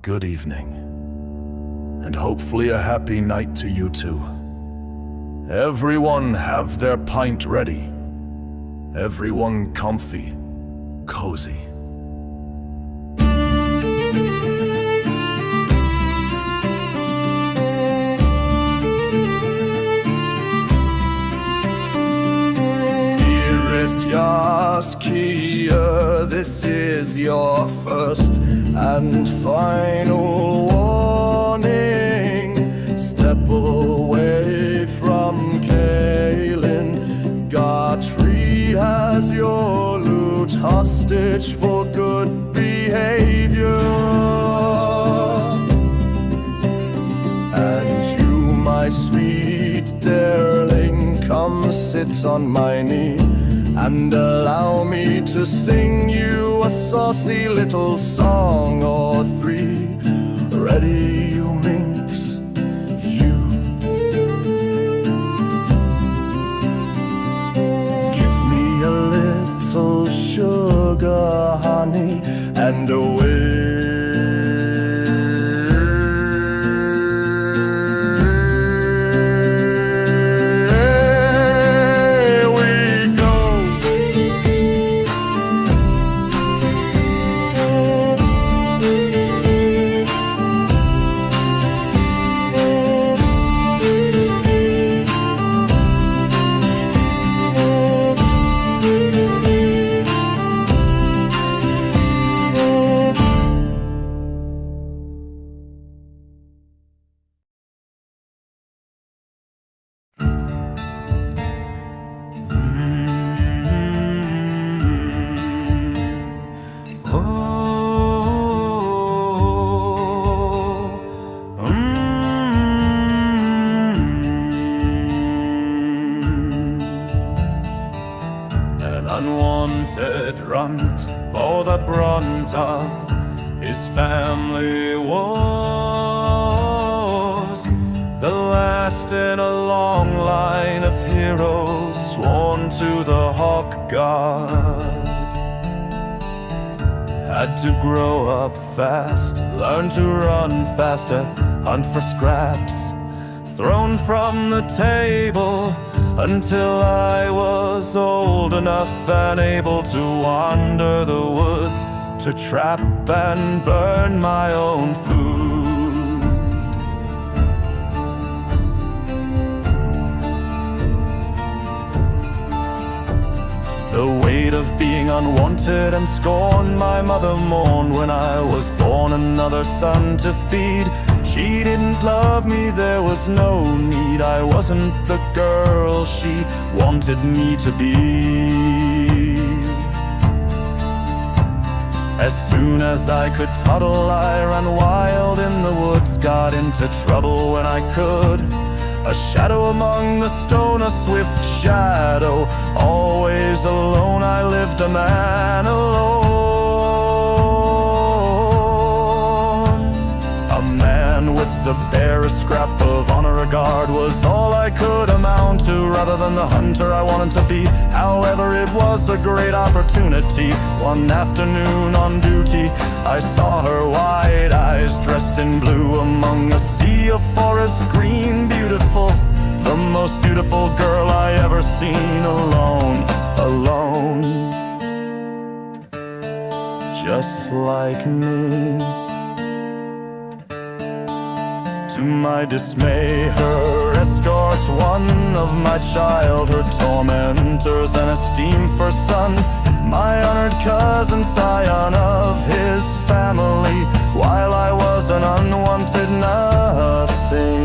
Good evening, and hopefully a happy night to you too. Everyone have their pint ready. Everyone comfy, cozy. Dearest Yaskia, this is your first and final warning. Step away from Kaelin. Gartree has your loot hostage for good behavior. And you, my sweet darling, come sit on my knee and allow me to sing you a saucy little song or three. Ready, you minx, you. Give me a little sugar, honey, and away unwanted runt bore the brunt of his family woes, the last in a long line of heroes sworn to the Hawk God. Had to grow up fast, learn to run faster, hunt for scraps, thrown from the table until I was old enough and able to wander the woods to trap and burn my own food. The weight of being unwanted and scorned, my mother mourned when I was born another son to feed. She didn't love me, there was no need. I wasn't the girl she wanted me to be. As soon as I could toddle, I ran wild in the woods, got into trouble when I could. A shadow among the stone, a swift shadow. Always alone, I lived a man alone. A man with the barest scrap of honor, regard was all I could amount to, rather than the hunter I wanted to be. However, it was a great opportunity. One afternoon on duty, I saw her wide eyes dressed in blue among a sea of forest green. Beautiful, the most beautiful girl I ever seen. Alone, alone, just like me. To my dismay, her escort, one of my childhood tormentors, an esteemed first son, my honored cousin, scion of his family, while I was an unwanted nothing.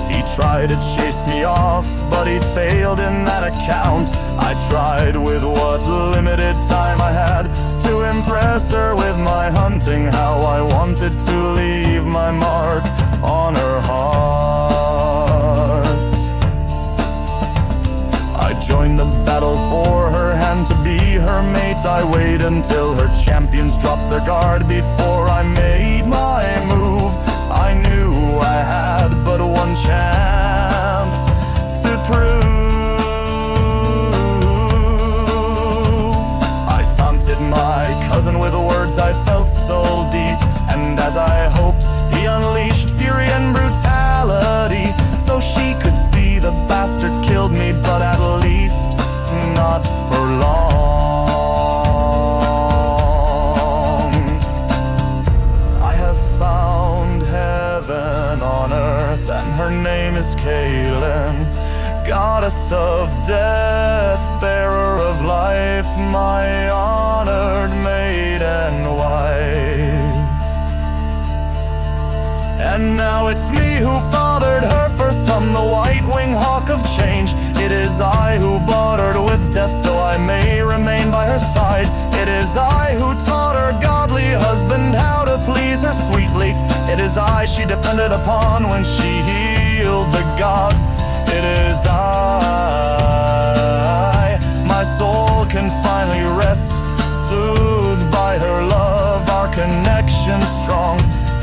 He tried to chase me off, but he failed in that account. I tried with what limited time I had to impress her with my hunting, how I wanted to leave my mark on her heart. I joined the battle for her hand to be her mate. I waited until her champions dropped their guard before I made my move. I knew I had but one chance to prove. I taunted comforted my cousin with words I felt so deep. And as I hoped, he unleashed fury and brutality, so she could see the bastard killed me, but at least not for long. I have found heaven on earth, and her name is Kaylin, goddess of death, bearer of life, my honored maid and wife. And now it's me who fathered her first son, the white-winged hawk of change. It is I who bartered with death so I may remain by her side. It is I who taught her godly husband how to please her sweetly. It is I she depended upon when she healed the gods. It is I, my soul can finally rest, soothed by her love, our connection strong,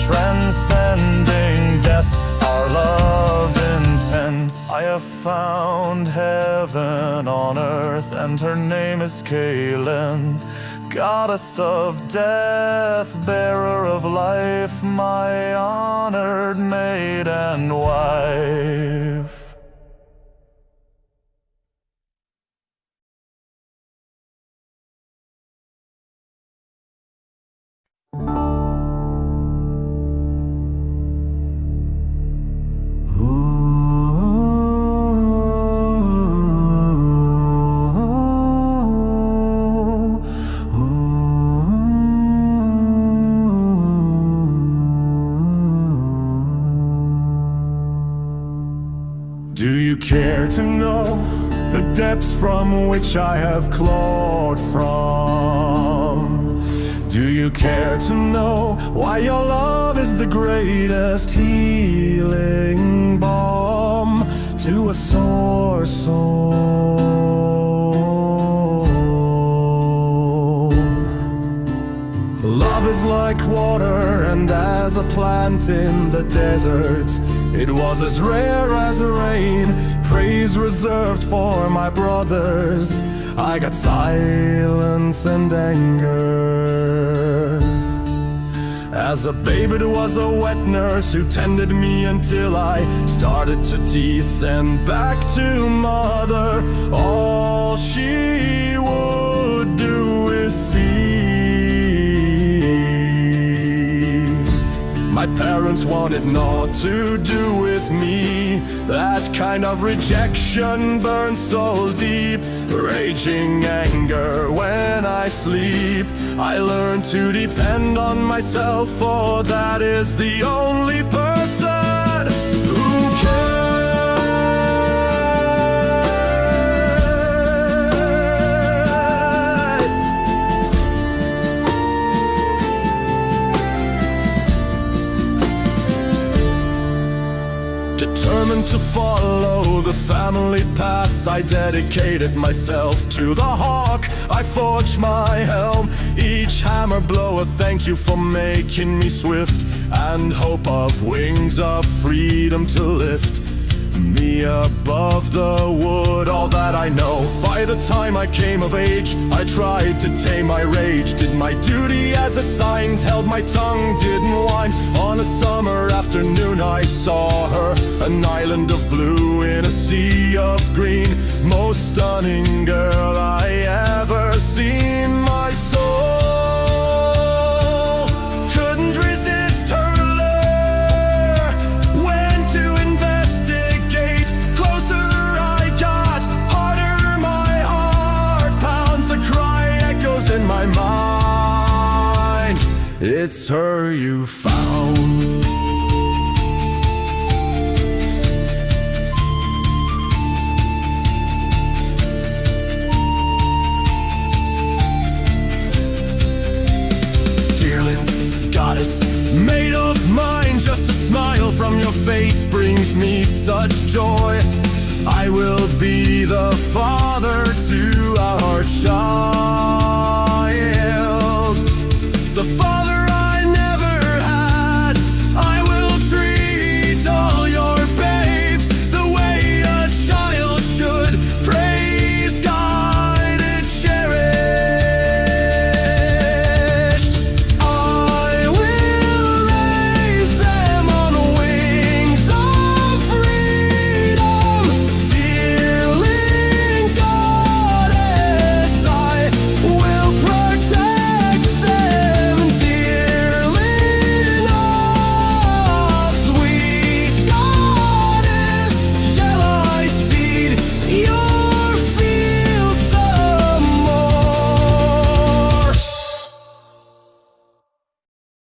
transcending death, our love intense. I have found heaven on earth, and her name is Kaylin, goddess of death, bearer of life, my honored maid and wife. Do you care to know the depths from which I have clawed from? Do you care to know why your love is the greatest healing balm to a sore soul? Love is like water, and as a plant in the desert, it was as rare as rain, praise reserved for my brothers. I got silence and anger. As a babe, it was a wet nurse who tended me until I started to teeth and back to mother. All she would do is see. My parents wanted naught to do with me. That kind of rejection burns so deep. Raging anger when I sleep. I learned to depend on myself, for that is the only person who cares. Determined to follow the family path, I dedicated myself to the hawk. I forged my helm, each hammer blow a thank you for making me swift, and hope of wings of freedom to lift me above the wood. All that I know, by the time I came of age, I tried to tame my rage, did my duty as assigned, held my tongue, didn't whine. On a summer afternoon I saw her, an island of blue in a sea of green, most stunning girl I ever seen. My soul couldn't resist her lure, went to investigate. Closer I got, harder my heart pounds, a cry echoes in my mind. It's her you found. Goddess, made of mine, just a smile from your face brings me such joy. I will be the father to our child.